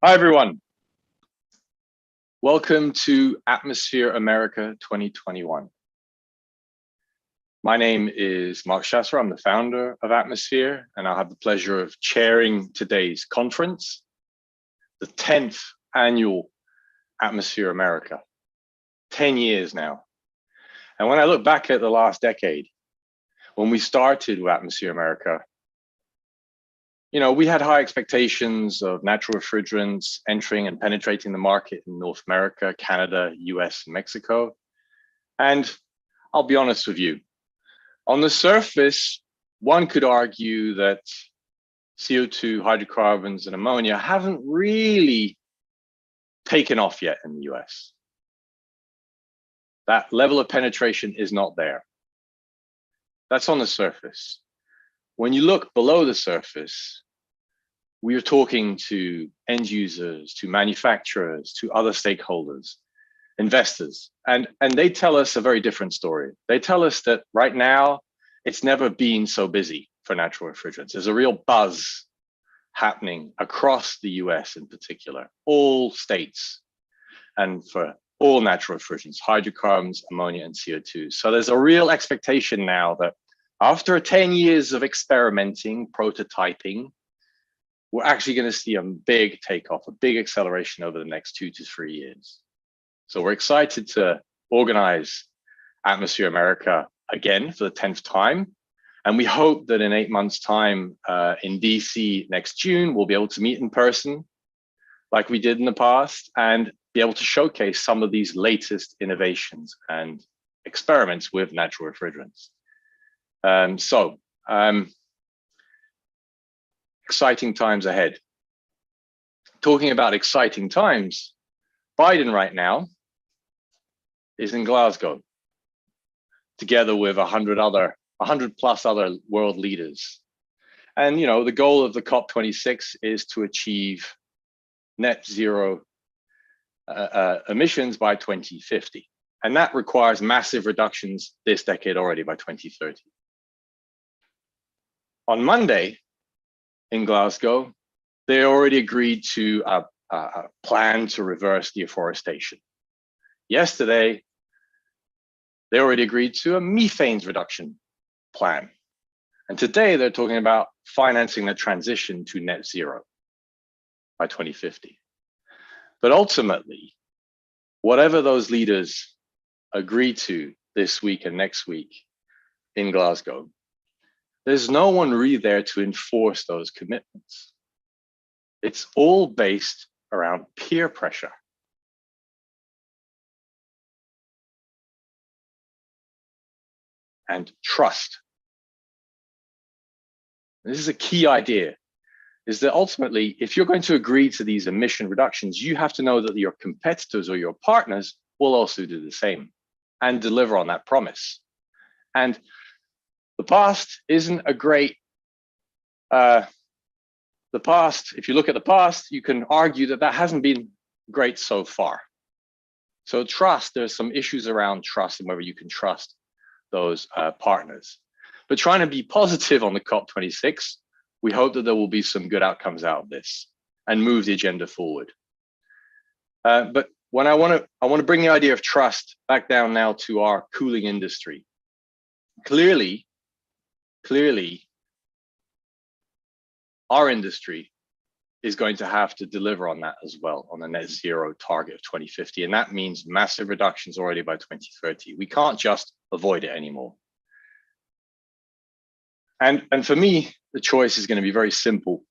Hi, everyone. Welcome to Atmosphere America 2021. My name is Marc Chasserot. I'm the founder of Atmosphere, and I'll have the pleasure of chairing today's conference, the 10th annual Atmosphere America, 10 years now. And when I look back at the last decade, when we started with Atmosphere America, we had high expectations of natural refrigerants entering and penetrating the market in North America, Canada, US, and Mexico. And I'll be honest with you, on the surface, one could argue that CO2, hydrocarbons, and ammonia haven't really taken off yet in the US. That level of penetration is not there. That's on the surface. When you look below the surface, we are talking to end users, to manufacturers, to other stakeholders, investors, and they tell us a very different story. They tell us that right now, it's never been so busy for natural refrigerants. There's a real buzz happening across the US in particular, all states, and for all natural refrigerants, hydrocarbons, ammonia, and CO2. So there's a real expectation now that after 10 years of experimenting, prototyping, we're actually going to see a big takeoff, a big acceleration over the next 2 to 3 years. So we're excited to organize Atmosphere America again for the 10th time. And we hope that in 8 months' time in DC next June, we'll be able to meet in person like we did in the past and be able to showcase some of these latest innovations and experiments with natural refrigerants. Exciting times ahead. Talking about exciting times, Biden right now is in Glasgow, together with 100 plus other world leaders. And the goal of the COP26 is to achieve net zero emissions by 2050. And that requires massive reductions this decade already by 2030. On Monday in Glasgow, they already agreed to a plan to reverse deforestation. Yesterday, they already agreed to a methane reduction plan. And today they're talking about financing the transition to net zero by 2050. But ultimately, whatever those leaders agree to this week and next week in Glasgow, there's no one really there to enforce those commitments. It's all based around peer pressure. And trust. This is a key idea, is that ultimately, if you're going to agree to these emission reductions, you have to know that your competitors or your partners will also do the same and deliver on that promise. And the past isn't a great, if you look at the past, you can argue that that hasn't been great so far. So trust, there's some issues around trust and whether you can trust those partners. But trying to be positive on the COP26, we hope that there will be some good outcomes out of this and move the agenda forward. But when I want to bring the idea of trust back down now to our cooling industry. Clearly, our industry is going to have to deliver on that as well, on the net zero target of 2050. And that means massive reductions already by 2030. We can't just avoid it anymore. And for me, the choice is going to be very simple.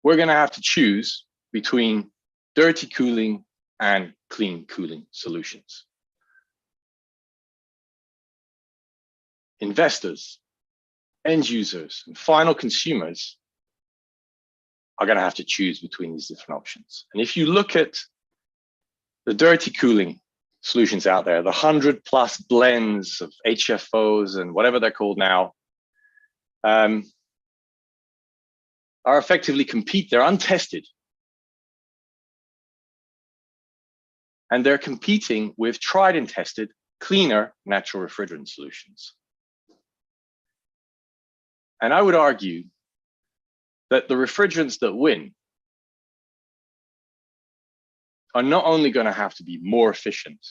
We're going to have to choose between dirty cooling and clean cooling solutions. Investors, end users, and final consumers are going to have to choose between these different options. And if you look at the dirty cooling solutions out there, the 100 plus blends of HFOs and whatever they're called now, are effectively they're untested. And they're competing with tried and tested, cleaner natural refrigerant solutions. And I would argue that the refrigerants that win are not only going to have to be more efficient,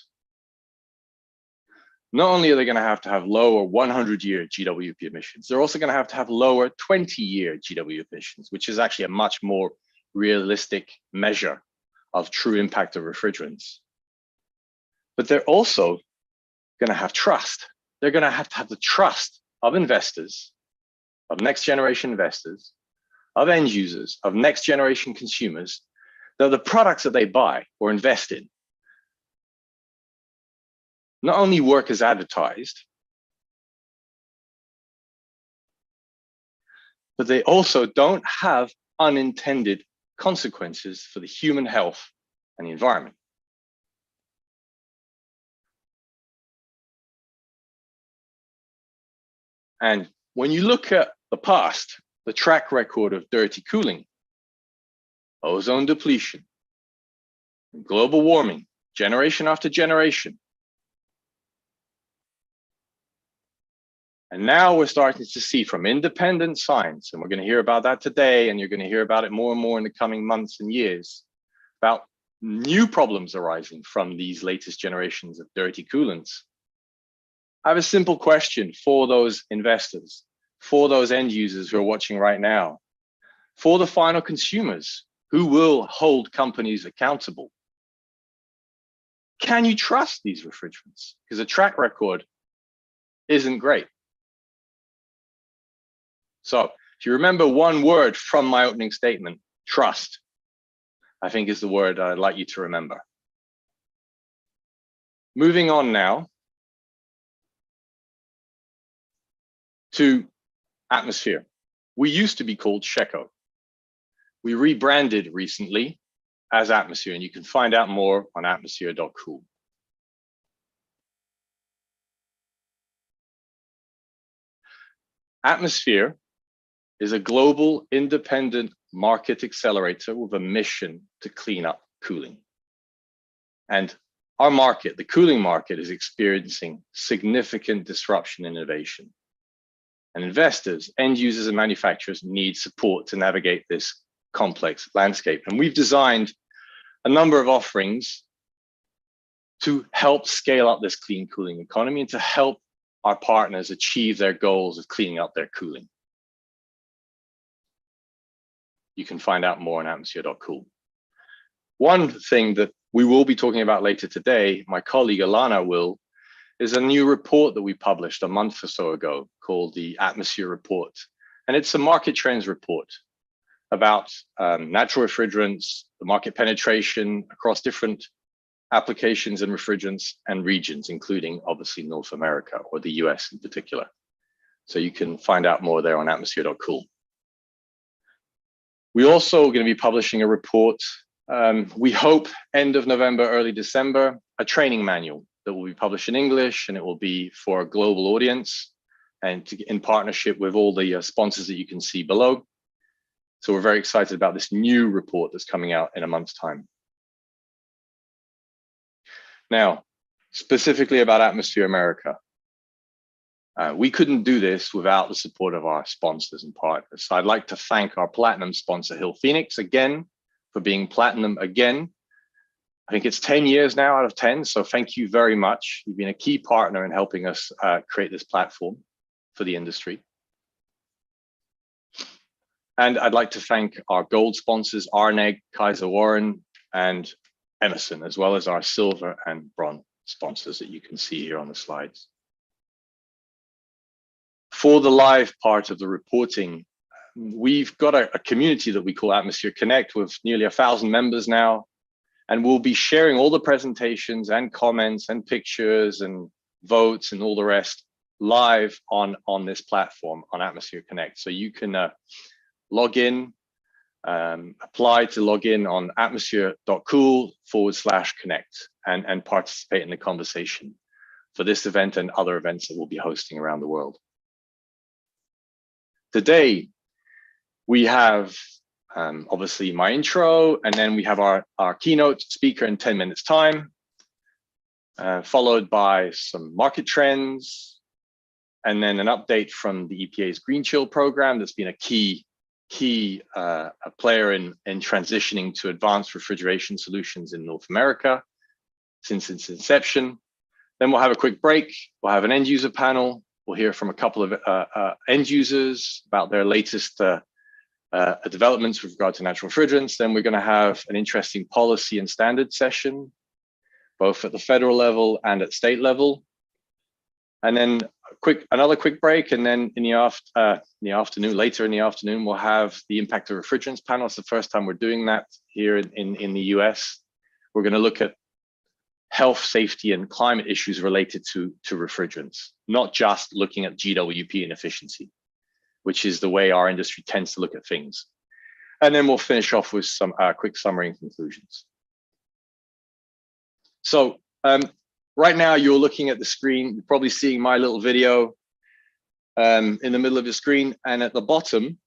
not only are they going to have lower 100-year GWP emissions, they're also going to have lower 20-year GWP emissions, which is actually a much more realistic measure of true impact of refrigerants. But they're also going to have trust. They're going to have the trust of investors, of next generation investors, of end users, of next generation consumers, that the products that they buy or invest in not only work as advertised, but they also don't have unintended consequences for the human health and the environment. And when you look at the past, the track record of dirty cooling, ozone depletion, global warming, generation after generation. And now we're starting to see from independent science, and we're going to hear about that today, and you're going to hear about it more and more in the coming months and years, about new problems arising from these latest generations of dirty coolants. I have a simple question for those investors, for those end users who are watching right now, for the final consumers who will hold companies accountable. Can you trust these refrigerants? Because the track record isn't great. So if you remember one word from my opening statement, trust, I think is the word I'd like you to remember. Moving on now to atmosphere. We used to be called Sheco. We rebranded recently as Atmosphere, and you can find out more on atmosphere.cool. Atmosphere is a global independent market accelerator with a mission to clean up cooling. And our market, the cooling market, is experiencing significant disruption and innovation. And investors, end users, and manufacturers need support to navigate this complex landscape. And we've designed a number of offerings to help scale up this clean cooling economy and to help our partners achieve their goals of cleaning up their cooling. You can find out more on atmosphere.cool. One thing that we will be talking about later today, my colleague Alana will, is a new report that we published a month or so ago called the Atmosphere Report. And it's a market trends report about natural refrigerants, the market penetration across different applications and refrigerants and regions, including obviously North America or the US in particular. So you can find out more there on atmosphere.cool. We're also going to be publishing a report, we hope end of November, early December, a training manual that will be published in English, and it will be for a global audience and in partnership with all the sponsors that you can see below. So we're very excited about this new report that's coming out in a month's time. Now, specifically about Atmosphere America. We couldn't do this without the support of our sponsors and partners. So I'd like to thank our platinum sponsor, Hill Phoenix, again, for being platinum again. I think it's 10 years now out of 10. So thank you very much. You've been a key partner in helping us create this platform for the industry. And I'd like to thank our gold sponsors, Arneg, Kaiser Warren, and Emerson, as well as our silver and bronze sponsors that you can see here on the slides. For the live part of the reporting, we've got a community that we call Atmosphere Connect with nearly 1,000 members now. And we'll be sharing all the presentations and comments and pictures and votes and all the rest live on this platform on Atmosphere Connect. So you can log in, apply to log in on atmosphere.cool/connect and participate in the conversation for this event and other events that we'll be hosting around the world. Today, we have obviously my intro, and then we have our keynote speaker in 10 minutes time, followed by some market trends, and then an update from the EPA's Green Chill program that's been a key key player in transitioning to advanced refrigeration solutions in North America since its inception. Then we'll have a quick break. We'll have an end user panel. We'll hear from a couple of end users about their latest developments with regard to natural refrigerants. Then we're going to have an interesting policy and standard session, both at the federal level and at state level. And then another quick break, and then in the afternoon, later in the afternoon, we'll have the impact of refrigerants panel. It's the first time we're doing that here in the US. We're going to look at health, safety, and climate issues related to refrigerants, not just looking at GWP and efficiency, which is the way our industry tends to look at things. And then we'll finish off with some quick summary and conclusions. So right now you're looking at the screen, you're probably seeing my little video in the middle of the screen, and at the bottom,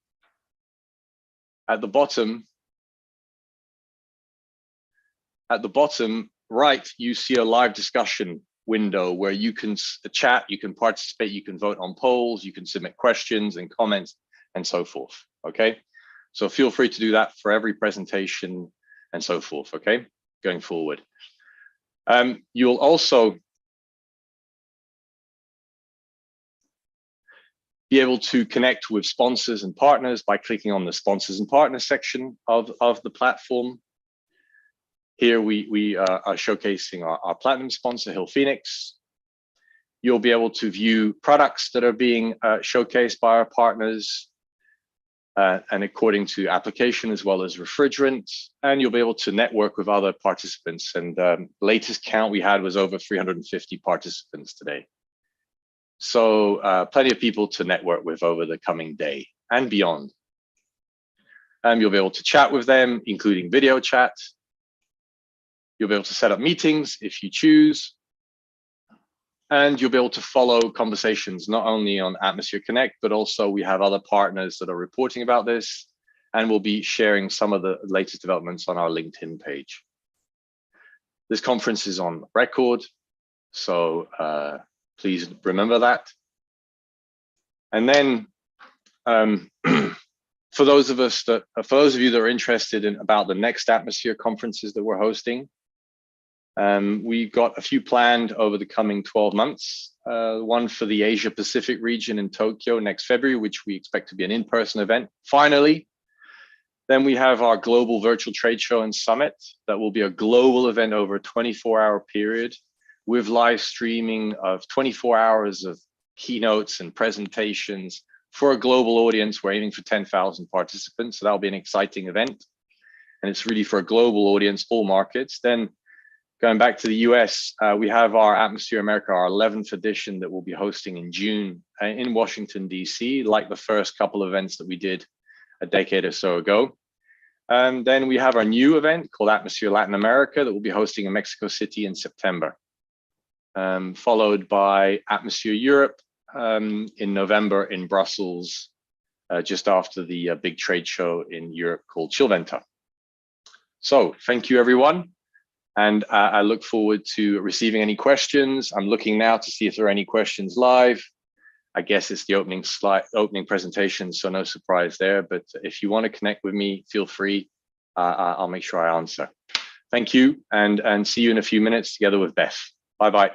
right, you see a live discussion window where you can chat, you can participate, you can vote on polls, you can submit questions and comments and so forth, okay? So feel free to do that for every presentation and so forth, okay, going forward. You'll also be able to connect with sponsors and partners by clicking on the sponsors and partners section of the platform. Here we are showcasing our platinum sponsor, Hill Phoenix. You'll be able to view products that are being showcased by our partners and according to application as well as refrigerant. And you'll be able to network with other participants. And latest count we had was over 350 participants today. So plenty of people to network with over the coming day and beyond. You'll be able to chat with them, including video chat. You'll be able to set up meetings if you choose. And you'll be able to follow conversations, not only on Atmosphere Connect, but also we have other partners that are reporting about this, and we'll be sharing some of the latest developments on our LinkedIn page. This conference is on record, so please remember that. And then for those of you that are interested in about the next Atmosphere conferences that we're hosting, we've got a few planned over the coming 12 months. One for the Asia Pacific region in Tokyo next February, which we expect to be an in-person event, finally. Then we have our global virtual trade show and summit. That will be a global event over a 24-hour period with live streaming of 24 hours of keynotes and presentations for a global audience. We're aiming for 10,000 participants, so that'll be an exciting event. And it's really for a global audience, all markets. Then going back to the US, we have our Atmosphere America, our 11th edition that we'll be hosting in June in Washington, DC, like the first couple of events that we did a decade or so ago. And then we have our new event called Atmosphere Latin America that we'll be hosting in Mexico City in September, followed by Atmosphere Europe in November in Brussels, just after the big trade show in Europe called Chillventa. So thank you, everyone. And I look forward to receiving any questions. I'm looking now to see if there are any questions live. I guess it's the opening presentation, so no surprise there. But if you want to connect with me, feel free. I'll make sure I answer. Thank you, and see you in a few minutes together with Beth. Bye-bye.